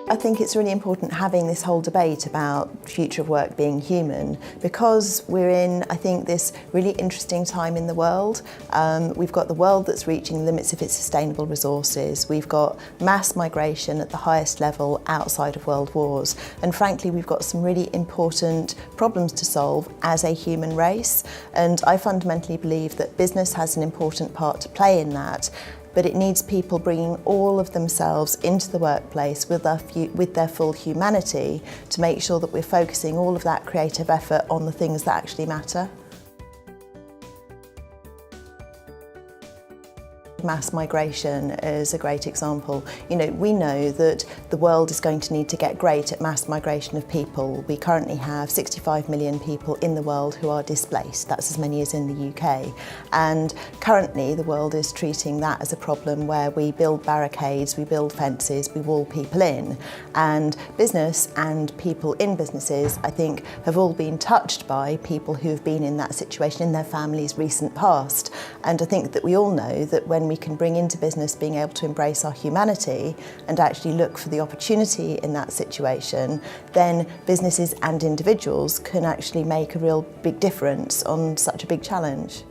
I think it's really important having this whole debate about future of work being human, because we're in, I think, this really interesting time in the world. We've got the world that's reaching the limits of its sustainable resources. We've got mass migration at the highest level outside of world wars. And frankly, we've got some really important problems to solve as a human race. And I fundamentally believe that business has an important part to play in that. But it needs people bringing all of themselves into the workplace with their full humanity to make sure that we're focusing all of that creative effort on the things that actually matter. Mass migration is a great example. We know that the world is going to need to get great at mass migration of people. We currently have 65 million people in the world who are displaced. That's as many as in the UK. And currently the world is treating that as a problem where we build barricades, we build fences, we wall people in. And business and people in businesses, I think, have all been touched by people who have been in that situation in their family's recent past. And I think that we all know that when we can bring into business being able to embrace our humanity and actually look for the opportunity in that situation, then businesses and individuals can actually make a real big difference on such a big challenge.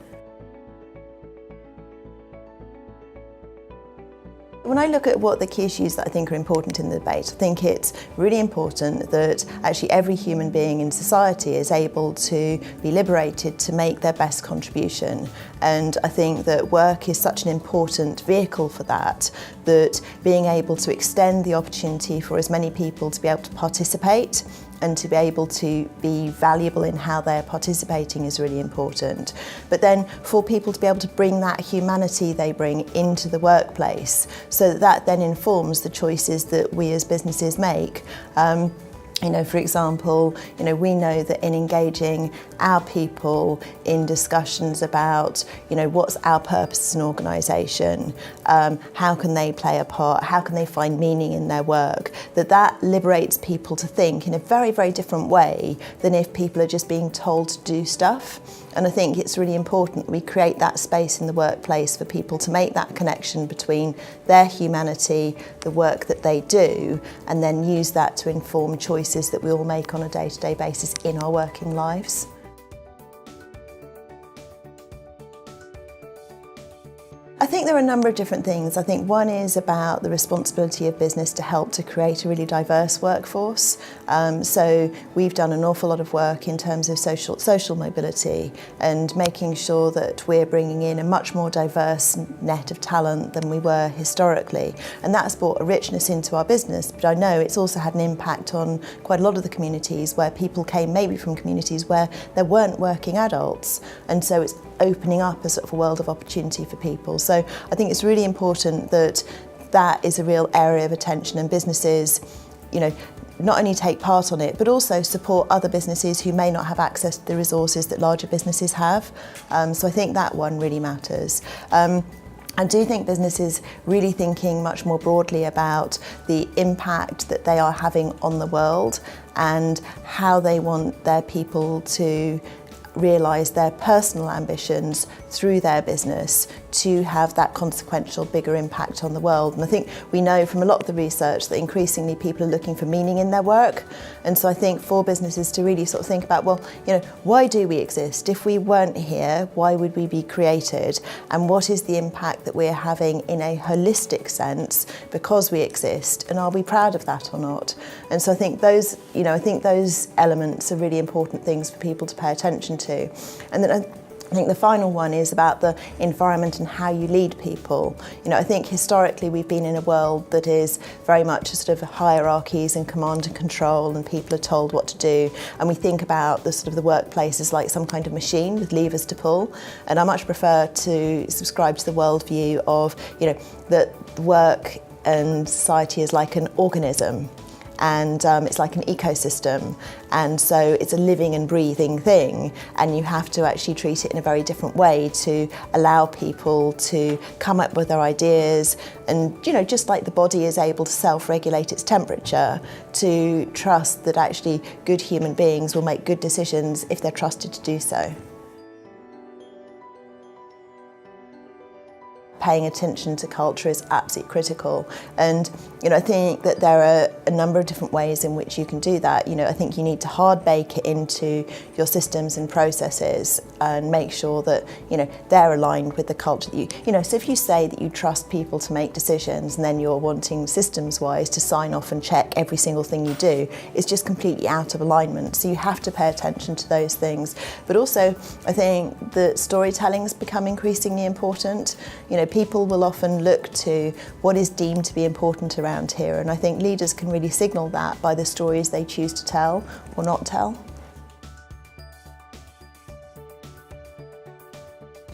When I look at what the key issues that I think are important in the debate, I think it's really important that actually every human being in society is able to be liberated to make their best contribution. And I think that work is such an important vehicle for that, that being able to extend the opportunity for as many people to be able to participate and to be able to be valuable in how they're participating is really important. But then for people to be able to bring that humanity they bring into the workplace, so that then informs the choices that we as businesses make. For example, we know that in engaging our people in discussions about, what's our purpose as an organisation, how can they play a part, how can they find meaning in their work, that liberates people to think in a very, very different way than if people are just being told to do stuff. And I think it's really important we create that space in the workplace for people to make that connection between their humanity, the work that they do, and then use that to inform choices that we all make on a day-to-day basis in our working lives. I think there are a number of different things. I think one is about the responsibility of business to help to create a really diverse workforce. So we've done an awful lot of work in terms of social mobility and making sure that we're bringing in a much more diverse net of talent than we were historically. And that's brought a richness into our business, but I know it's also had an impact on quite a lot of the communities where people came maybe from communities where there weren't working adults. And so it's opening up a sort of a world of opportunity for people. So I think it's really important that that is a real area of attention, and businesses, not only take part on it, but also support other businesses who may not have access to the resources that larger businesses have. So I think that one really matters. I do think businesses really thinking much more broadly about the impact that they are having on the world and how they want their people to realise their personal ambitions through their business to have that consequential bigger impact on the world. And I think we know from a lot of the research that increasingly people are looking for meaning in their work. And so I think for businesses to really sort of think about, well, why do we exist? If we weren't here, why would we be created? And what is the impact that we're having in a holistic sense because we exist? And are we proud of that or not? And so I think those elements are really important things for people to pay attention to. And then I think the final one is about the environment and how you lead people. I think historically we've been in a world that is very much a sort of hierarchies and command and control, and people are told what to do. And we think about the sort of the workplace as like some kind of machine with levers to pull. And I much prefer to subscribe to the worldview of, that work and society is like an organism. And it's like an ecosystem, and so it's a living and breathing thing, and you have to actually treat it in a very different way to allow people to come up with their ideas, and just like the body is able to self-regulate its temperature, to trust that actually good human beings will make good decisions if they're trusted to do so. paying attention to culture is absolutely critical. And I think that there are a number of different ways in which you can do that. I think you need to hard bake it into your systems and processes and make sure that they're aligned with the culture that so if you say that you trust people to make decisions and then you're wanting systems-wise to sign off and check every single thing you do, it's just completely out of alignment. So you have to pay attention to those things. But also, I think that storytelling has become increasingly important. People will often look to what is deemed to be important around here, and I think leaders can really signal that by the stories they choose to tell or not tell.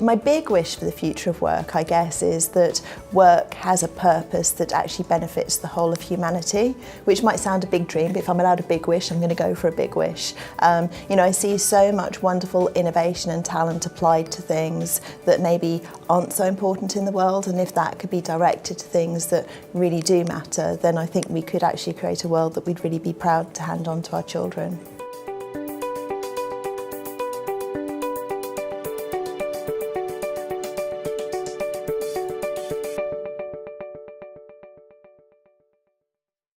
My big wish for the future of work, I guess, is that work has a purpose that actually benefits the whole of humanity, which might sound a big dream, but if I'm allowed a big wish, I'm going to go for a big wish. I see so much wonderful innovation and talent applied to things that maybe aren't so important in the world, and if that could be directed to things that really do matter, then I think we could actually create a world that we'd really be proud to hand on to our children.